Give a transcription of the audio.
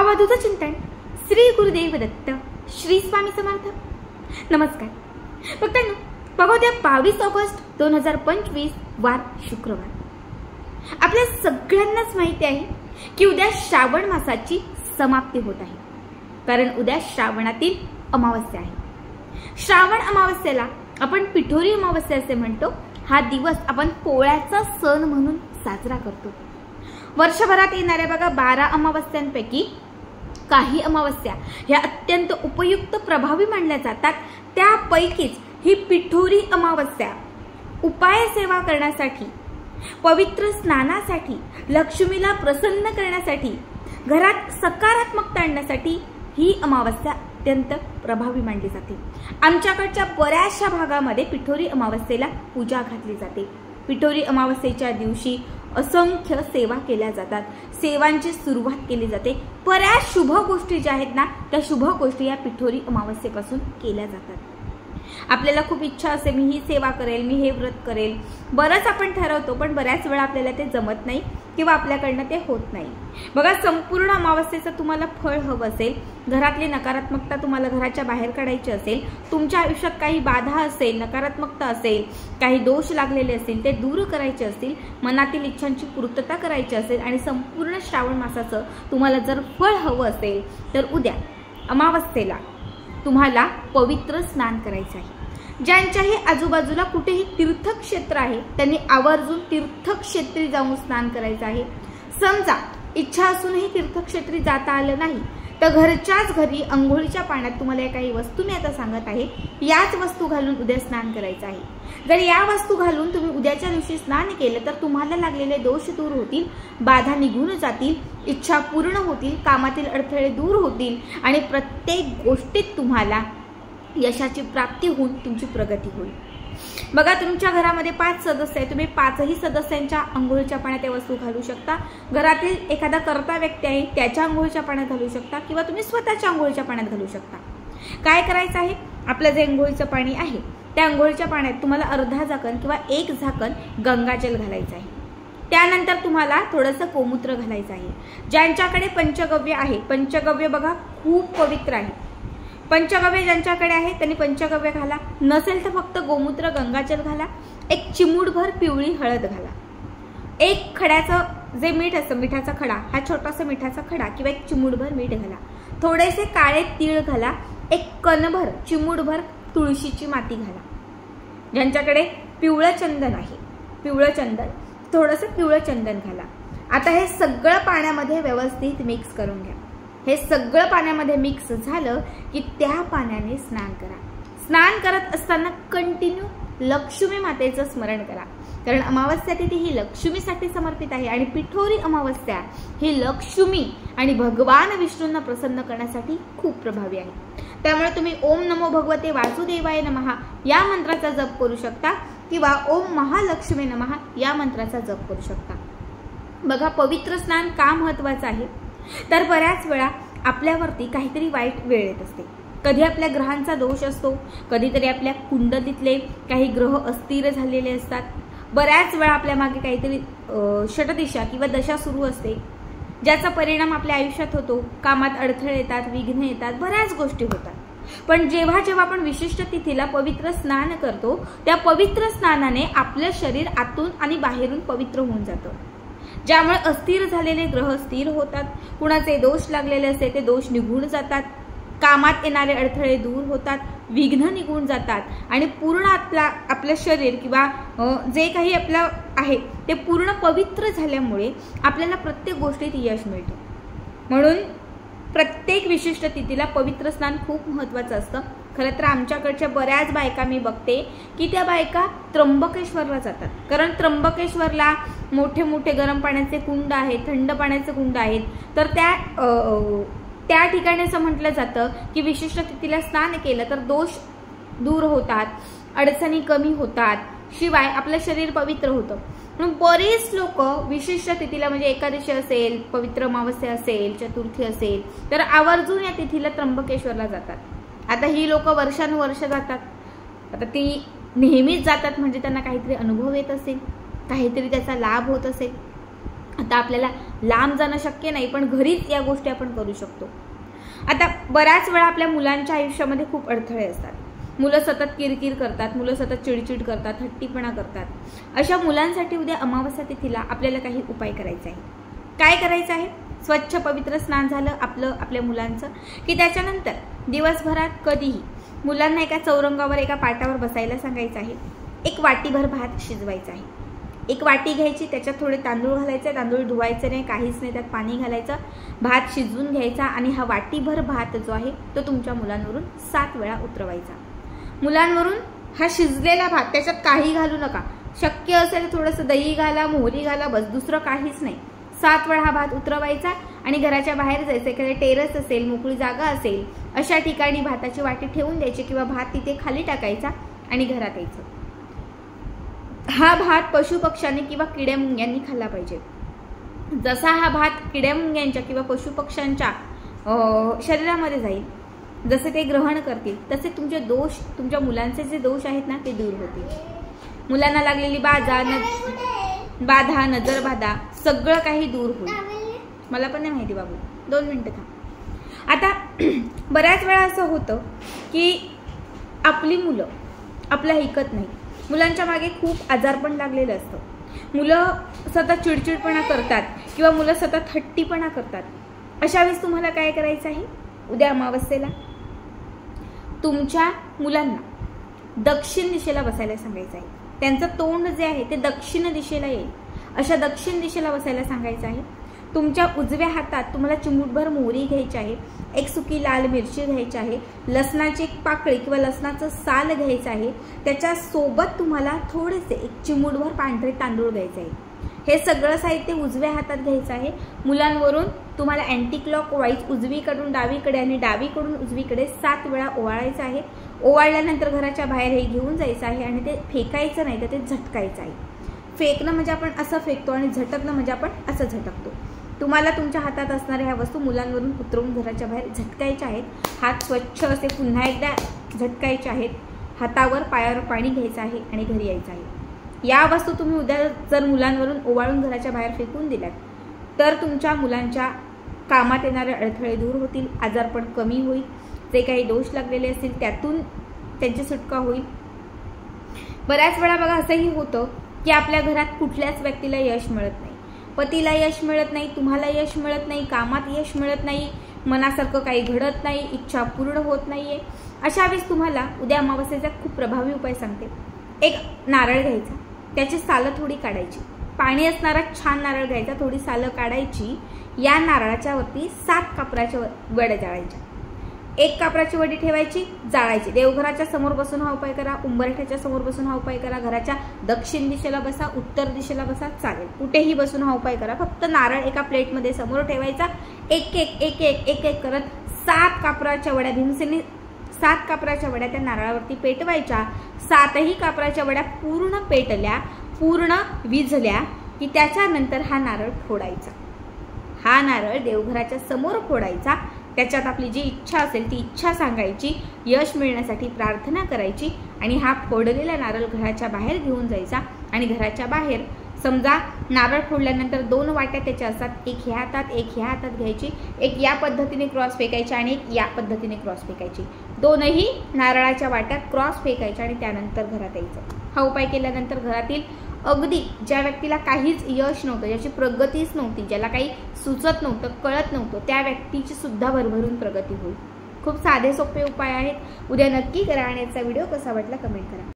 अवधूत चिंतन श्री गुरुदेव दत्त श्री स्वामी समर्थ। नमस्कार भक्तांनो, बघूया 22 ऑगस्ट 2025 वार शुक्रवार। आपल्या सगळ्यांनाच माहिती आहे की उद्या श्रावण मासाची समाप्ती होत आहे, कारण उद्या श्रावणातील अमावस्या आहे। श्रावण अमावस्येला आपण पिठोरी अमावस्या असे म्हणतो। हा दिवस आपण पोळ्याचा सण म्हणून साजरा करतो। वर्षभरात येणाऱ्या बघा 12 अमावस्यांपैकी काही अमावस्या ह्या अत्यंत उपयुक्त प्रभावी मानल्या जातात। त्यापैकीच ही पिठोरी अमावस्या उपाय सेवा करण्यासाठी, पवित्र स्नानासाठी, लक्ष्मीला प्रसन्न करण्यासाठी, घरात सकारात्मकता आणण्यासाठी ही अमावस्या अत्यंत प्रभावी मानली जाते। आमच्याकडच्या बऱ्याचशा भागामध्ये पिठोरी अमावस्येला पूजा घातली जाते। पिठोरी अमावस्येच्या दिवशी असंख्य सेवा केल्या जातात, सेवांची सुरुवात केली जाते। बऱ्याच शुभ गोष्टी ज्या आहेत ना, त्या शुभ गोष्टी या पिठोरी अमावस्येपासून केल्या जातात। आपल्याला खूप इच्छा असते, मी ही सेवा करेल, मी हे व्रत करेल, बरंच आपण ठरवतो, पण बऱ्याच वेळा आपल्याला ते जमत नाही किंवा आपल्याकडनं ते होत नाही। बघा, संपूर्ण अमावस्येचं तुम्हाला फळ हवं असेल, घरातली नकारात्मकता तुम्हाला घराच्या बाहेर काढायची असेल, तुमच्या आयुष्यात काही बाधा असेल, नकारात्मकता असेल, काही दोष लागलेले असतील ते दूर करायचे असतील, मनातील इच्छांची पूर्तता करायची असेल आणि संपूर्ण श्रावण मासाचं तुम्हाला जर फळ हवं असेल, तर उद्या अमावस्येला तुम्हाला पवित्र स्नान करायचं आहे। ज्यांच्याही आजूबाजूला कुठेही तीर्थक्षेत्र आहे त्यांनी आवर्जून तीर्थक्षेत्री जाऊन स्नान करायचं आहे। समजा इच्छा असूनही तीर्थक्षेत्री जाता आलं नाही तर घरच्याच घरी अंघोळीच्या पाण्यात तुम्हाला या काही वस्तू मी आता सांगत आहे, याच वस्तू घालून उद्या स्नान करायचं आहे। जर या वस्तू घालून तुम्ही उद्याच्या दिवशी स्नान केलं तर तुम्हाला लागलेले दोष दूर होतील, बाधा निघून जातील, इच्छा पूर्ण होतील, कामातील अडथळे दूर होतील आणि प्रत्येक गोष्टीत तुम्हाला यशाची प्राप्ती होऊन तुमची प्रगती होईल। बघा, तुमच्या घरामध्ये 5 सदस्य आहेत, तुम्ही 5ही सदस्यांच्या अंघोळीच्या पाण्यात त्या वस्तू घालू शकता। घरातील एखादा कर्ता व्यक्ती आहे त्याच्या अंघोळीच्या पाण्यात घालू शकता किंवा तुम्ही स्वतःच्या अंघोळीच्या पाण्यात घालू शकता। काय करायचं आहे, आपलं जे अंघोळीचं पाणी आहे त्या अंघोळीच्या पाण्यात तुम्हाला अर्धा झाकण किंवा 1 झाकण गंगाजल घालायचं आहे। त्यानंतर तुम्हाला थोडंसं गोमूत्र घालायचं आहे। ज्यांच्याकडे पंचगव्य आहे, पंचगव्य बघा खूप पवित्र आहे, पंचगव्य ज्यांच्याकडे आहे त्यांनी पंचगव्य घाला, नसेल तर फक्त गोमूत्र गंगाजल घाला। 1 चिमूटभर पिवळी हळद घाला। 1 खड्याचं जे मीठ असतं, मिठाचा खडा, हा छोटासा मिठाचा खडा किंवा 1 चिमूटभर मीठ घाला। थोडेसे काळे तीळ घाला। 1 कणभर चिमूटभर तुळशीची माती घाला। ज्यांच्याकडे पिवळं चंदन आहे, पिवळं चंदन, थोडंसं पिवळं चंदन घाला। आता हे सगळं पाण्यामध्ये व्यवस्थित मिक्स करून घ्या। हे सगळं पाण्यामध्ये मिक्स झालं की त्या पाण्याने स्नान करा। स्नान करत असताना कंटिन्यू लक्ष्मी मातेचं स्मरण करा, कारण अमावस्या तिथी ही लक्ष्मीसाठी समर्पित आहे आणि पिठोरी अमावस्या ही लक्ष्मी आणि भगवान विष्णूंना प्रसन्न करण्यासाठी खूप प्रभावी आहे। त्यामुळे तुम्ही ओम नमो भगवते वासुदेवाय नमः या मंत्राचा जप करू शकता किंवा ओम महालक्ष्मी नमः या मंत्राचा जप करू शकता। बघा, पवित्र स्नान का महत्वाचं आहे, तर बऱ्याच वेळा आपल्यावरती काहीतरी वाईट वेळ येत असते। कधी आपल्या ग्रहांचा दोष असतो, कधीतरी आपल्या कुंडलीतले काही ग्रह अस्थिर झालेले असतात, बऱ्याच वेळा आपल्या मागे काहीतरी षटदिशा किंवा दशा सुरू असते, ज्याचा परिणाम आपल्या आयुष्यात होतो। कामात अडथळे येतात, विघ्न येतात, बऱ्याच गोष्टी होतात। पण जेव्हा जेव्हा आपण विशिष्ट तिथीला पवित्र स्नान करतो, त्या पवित्र स्नानाने आपलं शरीर आतून आणि बाहेरून पवित्र होऊन जातं, ज्यामुळे अस्थिर झालेले ग्रह स्थिर होतात, कुणाचे दोष लागलेले असते ते दोष निघून जातात, कामात येणारे अडथळे दूर होतात, विघ्न निघून जातात आणि पूर्ण आपलं शरीर किंवा जे काही आपलं आहे ते पूर्ण पवित्र झाल्यामुळे आपल्याला प्रत्येक गोष्टीत यश मिळतं। म्हणून प्रत्येक विशिष्ट तिथीला पवित्र स्नान खूप महत्त्वाचं असतं। खरं तर आमच्याकडच्या बऱ्याच बायका मी बघते की त्या बायका त्र्यंबकेश्वरला जातात, कारण त्र्यंबकेश्वरला मोठे मोठे गरम पाण्याचे कुंड आहेत, थंड पाण्याचे कुंड आहेत, तर त्या ठिकाणी असं म्हटलं जातं की विशिष्ट तिथीला स्नान केलं तर दोष दूर होतात, अडचणी कमी होतात, शिवाय आपलं शरीर पवित्र होतं। म्हणून बरेच लोक विशिष्ट तिथीला, म्हणजे एकादशी असेल, पवित्र अमावस्या असेल, चतुर्थी असेल, तर आवर्जून या तिथीला त्र्यंबकेश्वरला जातात। आता ही लोक वर्षानुवर्ष जातात, आता ती नेहमीच जातात म्हणजे त्यांना काहीतरी अनुभव येत असेल, काहीतरी त्याचा लाभ होत असेल। आता आपल्याला लांब जाणं शक्य नाही, पण घरीच या गोष्टी आपण करू शकतो. आता बऱ्याच वेळा आपल्या मुलांच्या आयुष्यामध्ये खूप अडथळे असतात. मुलं सतत किरकिर करतात, मुलं सतत चिडचिड करतात, हट्टीपणा करतात. अशा मुलांसाठी उद्या अमावस्या तिथीला आपल्याला काही उपाय करायचा आहे. काय करायचं आहे? स्वच्छ पवित्र स्नान झालं आपल्या मुलांचं की त्याच्यानंतर दिवसभरात कधीही मुलांना एका चौरंगावर एका पाटावर बसायला सांगायचं आहे. एक वाटीभर भात शिजवायचा आहे. एक वाटी घ्यायची, त्याच्यात थोडे तांदूळ घालायचे, तांदूळ धुवायचे नाही, काहीच नाही, त्यात पाणी घालायचं, भात शिजवून घ्यायचा आणि हा वाटीभर भात जो आहे तो तुमच्या मुलांवरून 7 वेळा उतरवायचा. मुलांवरून हा शिजलेला भात, त्याच्यात काही घालू नका. शक्य असेल थोडंसं दही घाला, मोहरी घाला, बस, दुसरं काहीच नाही. 7 वेळा हा भात उतरवायचा आणि घराच्या बाहेर जायचं. एखादे टेरेस असेल, मोकळी जागा असेल, अशा ठिकाणी भाताची वाटी ठेवून द्यायची किंवा भात तिथे खाली टाकायचा आणि घरात यायचं. हा भात पशुपक्ष्यांनी किंवा किड्यामुंग्यांनी खाल्ला पाहिजे. जसा हा भात किड्यामुंग्यांच्या किंवा पशुपक्ष्यांच्या शरीरामध्ये जाईल, जसे ते ग्रहण करतील, तसे तुमचे दोष, तुमच्या मुलांचे जे दोष आहेत ना, ते दूर होतील. मुलांना लागलेली बाधा, नजर बाधा, सगळं काही दूर होईल. मला पण नाही माहिती बाबू, 2 मिनिटं थांब. आता बऱ्याच वेळा असं होतं की आपली मुलं आपलं ऐकत नाही. मुलांच्या मागे खूप आजारपण लागलेलं असतं. मुलं सतत चिडचिडपणा करतात किंवा मुलं सतत हट्टीपणा करतात. अशा वेळेस तुम्हाला काय करायचं आहे? उद्या अमावस्येला तुमच्या मुलांना दक्षिण दिशेला बसायला सांगायचं आहे. त्यांचं तोंड जे आहे ते दक्षिण दिशेला येईल, अशा दक्षिण दिशेला बसायला सांगायचं आहे. तुमच्या उजव्या हातात तुम्हाला चिमूटभर मोहरी घ्यायची आहे, एक सुकी लाल मिरची घ्यायची आहे, लसणाची एक पाकळी किंवा लसणाचं साल घ्यायचं आहे. त्याच्यासोबत तुम्हाला थोडेसे एक चिमूटभर पांढरे तांदूळ घ्यायचे आहे. हे सगळं साहित्य उजव्या हातात घ्यायचं आहे. मुलांवरून तुम्हाला अँटी क्लॉक वाईज उजवीकडून डावीकडे आणि डावीकडून उजवीकडे 7 वेळा ओवाळायचं आहे. ओवाळल्यानंतर घराच्या बाहेर हे घेऊन जायचं आहे आणि ते फेकायचं नाही, तर ते झटकायचं आहे. फेकणं म्हणजे आपण असं फेकतो आणि झटकणं म्हणजे आपण असं झटकतो. तुम्हाला तुमच्या हातात असणाऱ्या ह्या वस्तू मुलांवरून उतरवून घराच्या बाहेर झटकायच्या आहेत. हात स्वच्छ असे पुन्हा एकदा झटकायचे आहेत. हातावर पायावर पाणी घ्यायचं आहे आणि घरी यायचं आहे. या वस्तू तुम्ही उद्या जर मुलांवरून ओवाळून घराच्या बाहेर फेकून दिल्यात तर तुमच्या मुलांच्या कामात येणारे अडथळे दूर होतील, आजारपण कमी होईल, जे काही दोष लागलेले असतील त्यातून त्यांची सुटका होईल. बऱ्याच वेळा बघा असंही होतं की आपल्या घरात कुठल्याच व्यक्तीला यश मिळत नाही. पतीला यश मिळत नाही, तुम्हाला यश मिळत नाही, कामात यश मिळत नाही, मनासारखं काही घडत नाही, इच्छा पूर्ण होत नाहीये. अशा वेळेस तुम्हाला उद्या अमावस्येचा खूप प्रभावी उपाय सांगते. एक नारळ घ्यायचा, त्याची सालं थोडी काढायची, पाणी असणारा छान नारळ घ्यायचा, थोडी सालं काढायची. या नारळाच्या वरती 7 कापराच्या वड्या जाळायच्या. 1 कापराची वडी ठेवायची, जाळायची. देवघराच्या समोर बसून हा उपाय करा, उंबरठ्याच्या समोर बसून हा उपाय करा, घराच्या दक्षिण दिशेला बसा, उत्तर दिशेला बसा, चालेल, कुठेही बसून हा उपाय करा. फक्त नारळ एका प्लेटमध्ये समोर ठेवायचा. एक एक करत 7 कापराच्या वड्या, भीमसेनी 7 कापराच्या वड्या त्या नारळावरती पेटवायच्या. 7ही कापराच्या वड्या पूर्ण पेटल्या, पूर्ण विझल्या की त्याच्यानंतर हा नारळ फोडायचा. हा नारळ देवघराच्या समोर फोडायचा. त्याच्यात आपली जी इच्छा असेल ती इच्छा सांगायची, यश मिळण्यासाठी प्रार्थना करायची आणि हा फोडलेला नारळ घराच्या बाहेर घेऊन जायचा. आणि घराच्या बाहेर समजा नारळ फोडल्यानंतर 2 वाट्या त्याच्या असतात, एक ह्या हातात एक ह्या हातात घ्यायची, एक या पद्धतीने क्रॉस फेकायची आणि एक या पद्धतीने क्रॉस फेकायची. 2ही नारळाच्या वाट्यात क्रॉस फेकायच्या आणि त्यानंतर घरात यायचं. हा उपाय केल्यानंतर घरातील अगदी ज्या व्यक्तीला काहीच यश नव्हतं, ज्याची प्रगतीच नव्हती, ज्याला काही सुचत नव्हतं, कळत नव्हतं, त्या व्यक्तीची सुद्धा भरभरून प्रगती होईल. खूप साधे सोपे उपाय आहेत. उद्या नक्की करा आणि याचा व्हिडिओ कसा वाटला कमेंट करा.